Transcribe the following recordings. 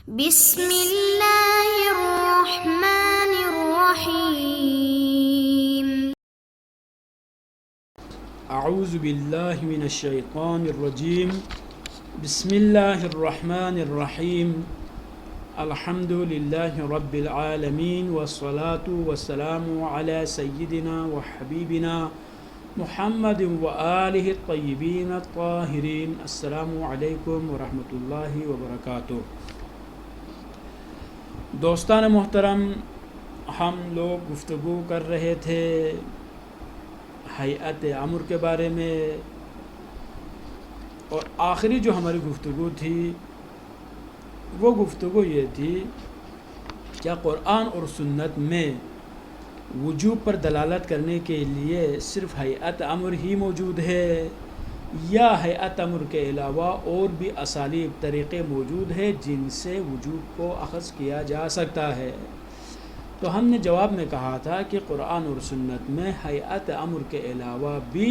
بسم اللہ الرحمن الرحیم۔ اعوذ باللہ من الشیطان الرجیم۔ بسم اللہ الرحمن الرحیم۔ الحمد للہ رب العالمین والصلاة والسلام علی سیدنا وحبیبنا محمد وآلہ الطیبین الطاہرین۔ السلام علیکم ورحمۃ اللہ وبرکاتہ۔ دوستان محترم، ہم لوگ گفتگو کر رہے تھے ہیئت امر کے بارے میں، اور آخری جو ہماری گفتگو تھی وہ گفتگو یہ تھی کیا قرآن اور سنت میں وجوب پر دلالت کرنے کے لیے صرف ہیئت امر ہی موجود ہے، یا ہیئت امر کے علاوہ اور بھی اسالیب طریقے موجود ہیں جن سے وجوب کو اخذ کیا جا سکتا ہے؟ تو ہم نے جواب میں کہا تھا کہ قرآن اور سنت میں ہیئت امر کے علاوہ بھی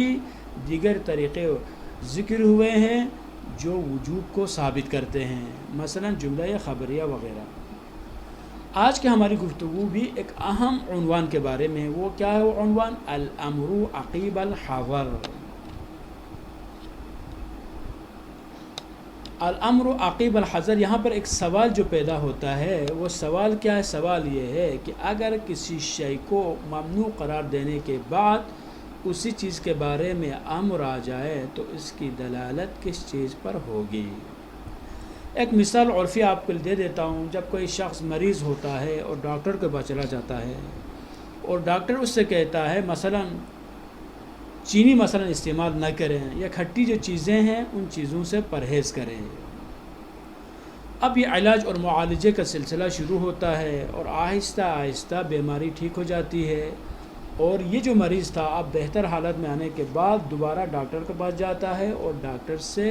دیگر طریقے ذکر ہوئے ہیں جو وجوب کو ثابت کرتے ہیں، مثلا جملہ خبریہ وغیرہ۔ آج کی ہماری گفتگو بھی ایک اہم عنوان کے بارے میں، وہ کیا ہے وہ عنوان؟ الامر عقیب الحذر۔ الامر عقیب الحذر، یہاں پر ایک سوال جو پیدا ہوتا ہے وہ سوال کیا ہے؟ سوال یہ ہے کہ اگر کسی شے کو ممنوع قرار دینے کے بعد اسی چیز کے بارے میں امر آ جائے تو اس کی دلالت کس چیز پر ہوگی؟ ایک مثال عرفی آپ کو دے دیتا ہوں۔ جب کوئی شخص مریض ہوتا ہے اور ڈاکٹر کے پاس چلا جاتا ہے اور ڈاکٹر اس سے کہتا ہے مثلا چینی استعمال نہ کریں، یا کھٹی جو چیزیں ہیں ان چیزوں سے پرہیز کریں۔ اب یہ علاج اور معالجے کا سلسلہ شروع ہوتا ہے اور آہستہ آہستہ بیماری ٹھیک ہو جاتی ہے، اور یہ جو مریض تھا اب بہتر حالت میں آنے کے بعد دوبارہ ڈاکٹر کے پاس جاتا ہے اور ڈاکٹر سے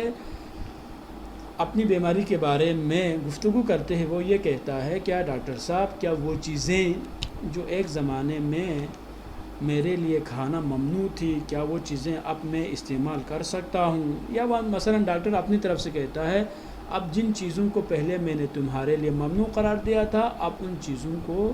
اپنی بیماری کے بارے میں گفتگو کرتے ہیں۔ وہ یہ کہتا ہے کیا ڈاکٹر صاحب، کیا وہ چیزیں جو ایک زمانے میں میرے لیے کھانا ممنوع تھی، کیا وہ چیزیں اب میں استعمال کر سکتا ہوں؟ یا وہ مثلا ڈاکٹر اپنی طرف سے کہتا ہے اب جن چیزوں کو پہلے میں نے تمہارے لیے ممنوع قرار دیا تھا اب ان چیزوں کو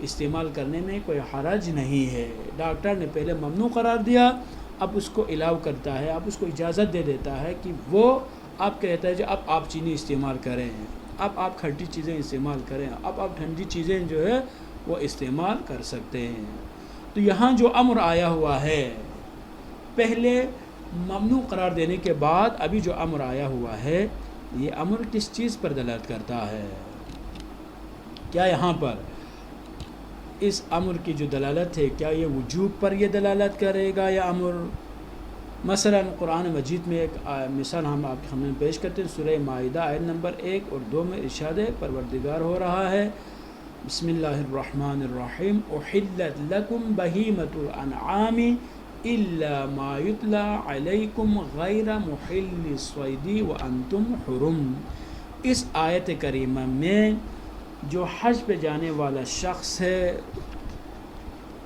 استعمال کرنے میں کوئی حرج نہیں ہے۔ ڈاکٹر نے پہلے ممنوع قرار دیا، اب اس کو الاؤ کرتا ہے، اب اس کو اجازت دے دیتا ہے کہ وہ اب کہتا ہے جو اب آپ چینی استعمال کریں، اب آپ کھٹی چیزیں استعمال کریں، اب آپ ٹھنڈی چیزیں جو ہے وہ استعمال کر سکتے ہیں۔ تو یہاں جو امر آیا ہوا ہے پہلے ممنوع قرار دینے کے بعد ابھی جو امر آیا ہوا ہے، یہ امر کس چیز پر دلالت کرتا ہے؟ کیا یہاں پر اس امر کی جو دلالت ہے کیا یہ وجوب پر یہ دلالت کرے گا یا امر؟ مثلا قرآن مجید میں ایک مثال ہم آپ کے سامنے پیش کرتے ہیں۔ سورہ مائدہ آیت نمبر 1 اور 2 میں ارشاد پروردگار ہو رہا ہے، بسم اللہ الرحمن الرحیم، احلت لکم بہیمۃ الانعام الا ما یتلی علیکم غیر محل الصید وانتم حرم۔ اس آیت کریمہ میں جو حج پہ جانے والا شخص ہے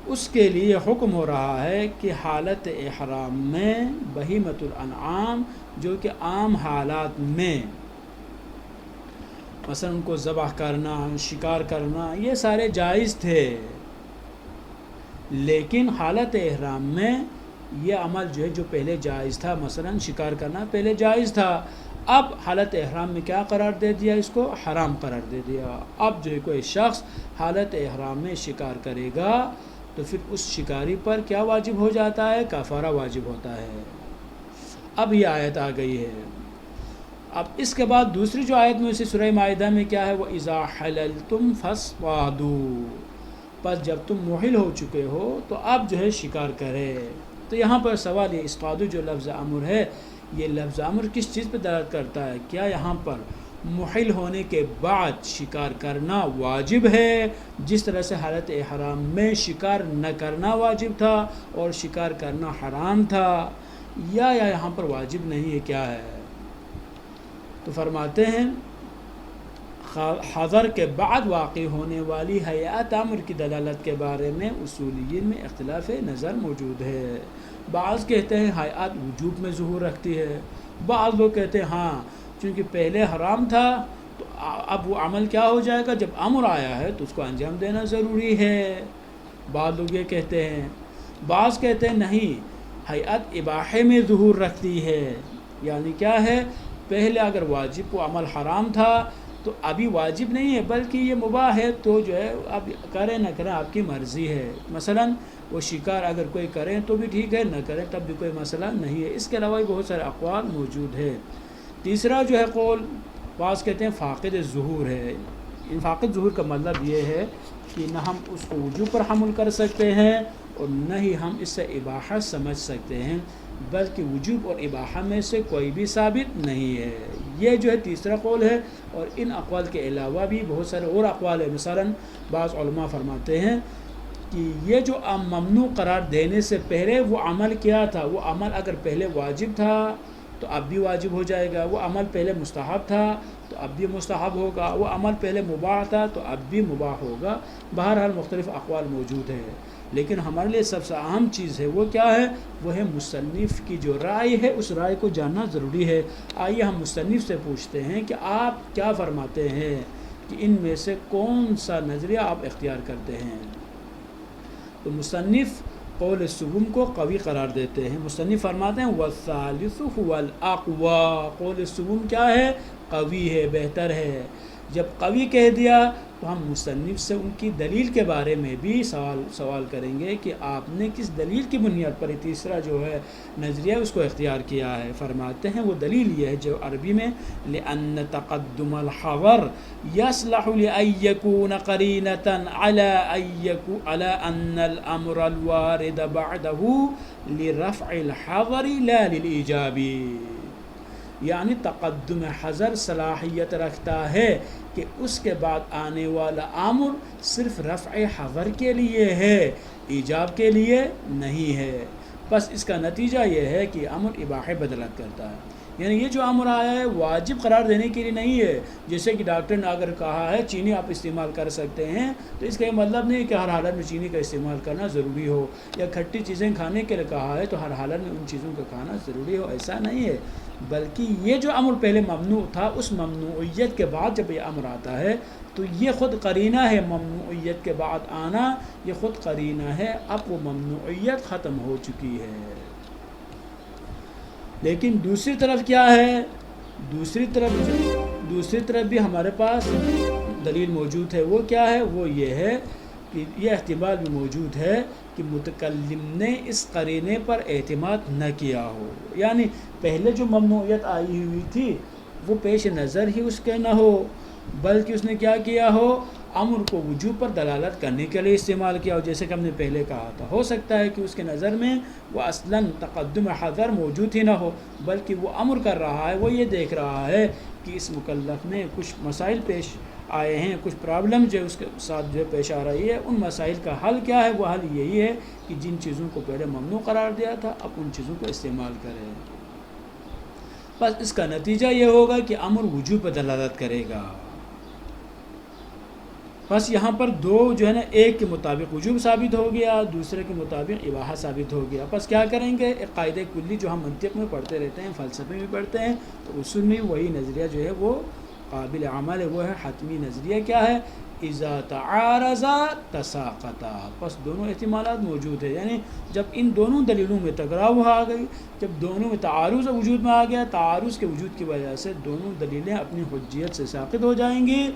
اس کے لیے حکم ہو رہا ہے کہ حالت احرام میں بہیمۃ الانعام جو کہ عام حالات میں مثلا ان کو ذبح کرنا، شکار کرنا، یہ سارے جائز تھے، لیکن حالت احرام میں یہ عمل جو ہے جو پہلے جائز تھا، مثلا شکار کرنا پہلے جائز تھا، اب حالت احرام میں کیا قرار دے دیا؟ اس کو حرام قرار دے دیا۔ اب جو ہے کوئی شخص حالت احرام میں شکار کرے گا تو پھر اس شکاری پر کیا واجب ہو جاتا ہے؟ کفارہ واجب ہوتا ہے۔ اب یہ آیت آ گئی ہے۔ اب اس کے بعد دوسری جو آیت میں اسی سورہ مائدہ میں کیا ہے؟ وَإِذَا حَلَلْتُمْ فَاصْطَادُوا، پس جب تم محل ہو چکے ہو تو اب جو ہے شکار کرے۔ تو یہاں پر سوال یہ اصطادو جو لفظ امر ہے، یہ لفظ امر کس چیز پہ دلالت کرتا ہے؟ کیا یہاں پر محل ہونے کے بعد شکار کرنا واجب ہے جس طرح سے حالت احرام میں شکار نہ کرنا واجب تھا اور شکار کرنا حرام تھا، یا یہاں پر واجب نہیں ہے؟ کیا ہے؟ تو فرماتے ہیں حضر کے بعد واقع ہونے والی ہیئت امر کی دلالت کے بارے میں اصولیین میں اختلاف نظر موجود ہے۔ بعض کہتے ہیں ہیئت وجوب میں ظہور رکھتی ہے، بعض لوگ کہتے ہیں ہاں چونکہ پہلے حرام تھا تو اب وہ عمل کیا ہو جائے گا؟ جب امر آیا ہے تو اس کو انجام دینا ضروری ہے۔ بعض لوگ یہ کہتے ہیں، بعض کہتے ہیں نہیں، ہیئت اباحے میں ظہور رکھتی ہے، یعنی کیا ہے، پہلے اگر واجب کو عمل حرام تھا تو ابھی واجب نہیں ہے بلکہ یہ مباح ہے، تو جو ہے اب کریں نہ کریں آپ کی مرضی ہے۔ مثلا وہ شکار اگر کوئی کریں تو بھی ٹھیک ہے، نہ کریں تب بھی کوئی مسئلہ نہیں ہے۔ اس کے علاوہ بھی بہت سارے اقوال موجود ہے۔ تیسرا جو ہے قول، بعض کہتے ہیں فاقد ظہور ہے۔ ان فاقد ظہور کا مطلب یہ ہے کہ نہ ہم اس کو وجوب پر حمل کر سکتے ہیں اور نہ ہی ہم اس سے اباحہ سمجھ سکتے ہیں، بلکہ وجوب اور اباحہ میں سے کوئی بھی ثابت نہیں ہے۔ یہ جو ہے تیسرا قول ہے، اور ان اقوال کے علاوہ بھی بہت سارے اور اقوال ہیں۔ مثلا بعض علماء فرماتے ہیں کہ یہ جو ممنوع قرار دینے سے پہلے وہ عمل کیا تھا، وہ عمل اگر پہلے واجب تھا تو اب بھی واجب ہو جائے گا، وہ عمل پہلے مستحب تھا تو اب بھی مستحب ہوگا، وہ عمل پہلے مباح تھا تو اب بھی مباح ہوگا۔ بہرحال مختلف اقوال موجود ہیں، لیکن ہمارے لیے سب سے اہم چیز ہے وہ کیا ہے؟ وہ ہے مصنف کی جو رائے ہے، اس رائے کو جاننا ضروری ہے۔ آئیے ہم مصنف سے پوچھتے ہیں کہ آپ کیا فرماتے ہیں کہ ان میں سے کون سا نظریہ آپ اختیار کرتے ہیں؟ تو مصنف قول سوم کو قوی قرار دیتے ہیں۔ مصنف فرماتے ہیں والثالث هو الاقوى، قول سوم کیا ہے؟ قوی ہے، بہتر ہے۔ جب قوی کہہ دیا تو ہم مصنف سے ان کی دلیل کے بارے میں بھی سوال کریں گے کہ آپ نے کس دلیل کی بنیاد پر تیسرا جو ہے نظریہ اس کو اختیار کیا ہے۔ فرماتے ہیں وہ دلیل یہ ہے جو عربی میں لأن تقدم الحظر يصلح لأن يكون قرينة على أن الأمر الوارد بعده لرفع الحظر لا للإيجاب، یعنی تقدم حضر صلاحیت رکھتا ہے کہ اس کے بعد آنے والا امر صرف رفع حظر کے لیے ہے، ایجاب کے لیے نہیں ہے۔ بس اس کا نتیجہ یہ ہے کہ امر اباحہ بدلت کرتا ہے، یعنی یہ جو امر آیا ہے واجب قرار دینے کے لیے نہیں ہے۔ جیسے کہ ڈاکٹر نے اگر کہا ہے چینی آپ استعمال کر سکتے ہیں تو اس کا یہ مطلب نہیں کہ ہر حالت میں چینی کا استعمال کرنا ضروری ہو، یا کھٹی چیزیں کھانے کے لیے کہا ہے تو ہر حالت میں ان چیزوں کا کھانا ضروری ہو، ایسا نہیں ہے۔ بلکہ یہ جو امر پہلے ممنوع تھا، اس ممنوعیت کے بعد جب یہ امر آتا ہے تو یہ خود قرینہ ہے، ممنوعیت کے بعد آنا یہ خود قرینہ ہے، اب وہ ممنوعیت ختم ہو چکی ہے۔ لیکن دوسری طرف کیا ہے؟ دوسری طرف بھی ہمارے پاس دلیل موجود ہے۔ وہ کیا ہے؟ وہ یہ ہے کہ یہ احتمال بھی موجود ہے کہ متکلم نے اس قرینے پر اعتماد نہ کیا ہو، یعنی پہلے جو ممنوعیت آئی ہوئی تھی وہ پیش نظر ہی اس کے نہ ہو، بلکہ اس نے کیا کیا ہو؟ امر کو وجوب پر دلالت کرنے کے لیے استعمال کیا ہو، جیسے کہ ہم نے پہلے کہا تھا۔ ہو سکتا ہے کہ اس کے نظر میں وہ اصلاً تقدم حضر موجود ہی نہ ہو، بلکہ وہ امر کر رہا ہے، وہ یہ دیکھ رہا ہے کہ اس مکلف میں کچھ مسائل پیش آئے ہیں، کچھ پرابلم جو اس کے ساتھ جو پیش آ رہی ہے، ان مسائل کا حل کیا ہے؟ وہ حل یہی ہے کہ جن چیزوں کو پہلے ممنوع قرار دیا تھا اب ان چیزوں کو استعمال کریں۔ بس اس کا نتیجہ یہ ہوگا کہ امر وجوب پر دلالت کرے گا۔ بس یہاں پر دو جو ہے نا، ایک کے مطابق وجوب ثابت ہو گیا، دوسرے کے مطابق اباحہ ثابت ہو گیا۔ بس کیا کریں گے؟ ایک قاعدہ کلی جو ہم منطق میں پڑھتے رہتے ہیں، فلسفے میں پڑھتے ہیں، تو اصول میں وہی نظریہ جو ہے وہ قابل عمل ہے، وہ ہے حتمی نظریہ۔ کیا ہے؟ اذا تعارض تساقطا، بس دونوں احتمالات موجود ہیں، یعنی جب ان دونوں دلیلوں میں ٹکراؤ آ گئی، جب دونوں میں تعارض وجود میں آ گیا، تعارض کے وجود کی وجہ سے دونوں دلیلیں اپنی حجیت سے ساقط ہو جائیں گی۔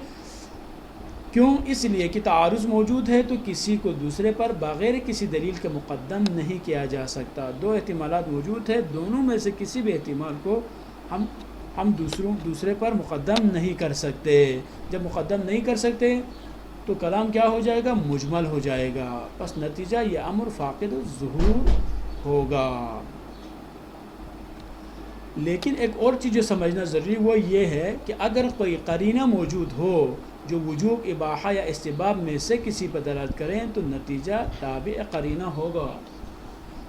کیوں؟ اس لیے کہ تعارض موجود ہے تو کسی کو دوسرے پر بغیر کسی دلیل کے مقدم نہیں کیا جا سکتا۔ دو احتمالات موجود ہیں، دونوں میں سے کسی بھی احتمال کو ہم دوسرے پر مقدم نہیں کر سکتے۔ جب مقدم نہیں کر سکتے تو کلام کیا ہو جائے گا؟ مجمل ہو جائے گا۔ بس نتیجہ یہ امر فاقد الظہور ہوگا۔ لیکن ایک اور چیز جو سمجھنا ضروری وہ یہ ہے کہ اگر کوئی قرینہ موجود ہو جو وجوب، اباحہ یا استحباب میں سے کسی پر دلالت کریں تو نتیجہ تابع قرینہ ہوگا،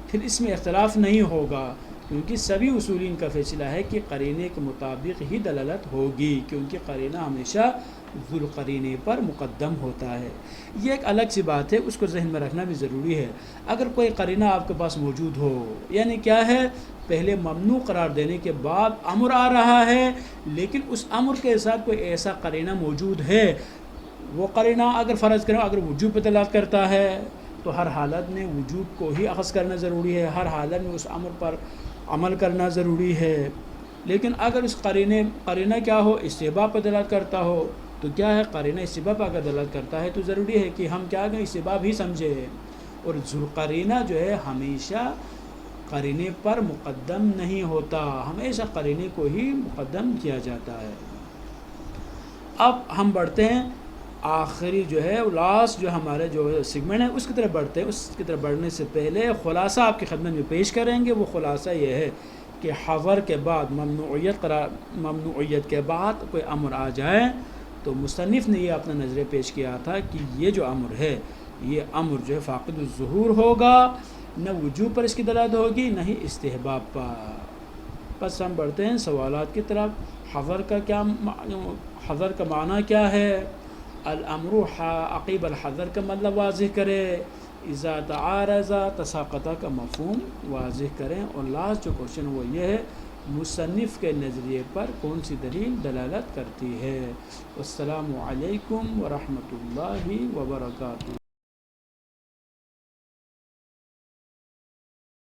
پھر اس میں اختلاف نہیں ہوگا کیونکہ سبھی اصولین کا فیصلہ ہے کہ قرینے کے مطابق ہی دلالت ہوگی، کیونکہ قرینہ ہمیشہ ذو القرینے پر مقدم ہوتا ہے۔ یہ ایک الگ سی بات ہے، اس کو ذہن میں رکھنا بھی ضروری ہے۔ اگر کوئی قرینہ آپ کے پاس موجود ہو، یعنی کیا ہے، پہلے ممنوع قرار دینے کے بعد امر آ رہا ہے، لیکن اس امر کے ساتھ کوئی ایسا قرینہ موجود ہے، وہ قرینہ اگر فرض کریں اگر وجوب پہ دلالت کرتا ہے تو ہر حالت میں وجوب کو ہی اخذ کرنا ضروری ہے، ہر حالت میں اس امر پر عمل کرنا ضروری ہے۔ لیکن اگر اس قرینہ کیا ہو، استحباب پہ دلالت کرتا ہو، تو کیا ہے، قرینہ استحباب پہ اگر دلالت کرتا ہے تو ضروری ہے کہ ہم کیا کریں، استحباب ہی سمجھے۔ اور ذو القرینہ جو ہے ہمیشہ قرینے پر مقدم نہیں ہوتا، ہمیشہ قرینے کو ہی مقدم کیا جاتا ہے۔ اب ہم بڑھتے ہیں آخری جو ہے لاسٹ جو ہمارے جو سیگمنٹ ہے اس کی طرف بڑھتے ہیں۔ اس کی طرف بڑھنے سے پہلے خلاصہ آپ کی خدمت میں پیش کریں گے۔ وہ خلاصہ یہ ہے کہ حظر کے بعد ممنوعیت کے بعد کوئی امر آ جائے تو مصنف نے یہ اپنا نظریہ پیش کیا تھا کہ یہ جو امر ہے، یہ امر جو ہے فاقد الظہور ہوگا، نہ وجوب پر اس کی دلالت ہوگی نہ ہی استحباب پر۔ بس ہم بڑھتے ہیں سوالات کی طرف۔ حظر کا معنی کیا ہے؟ الامر عقیب الحظر کا مطلب واضح کرے، اذا تعارض تساقط کا مفہوم واضح کریں، اور لاسٹ جو کوشچن وہ یہ ہے مصنف کے نظریے پر کون سی دلیل دلالت کرتی ہے۔ السلام علیکم ورحمۃ اللہ وبرکاتہ۔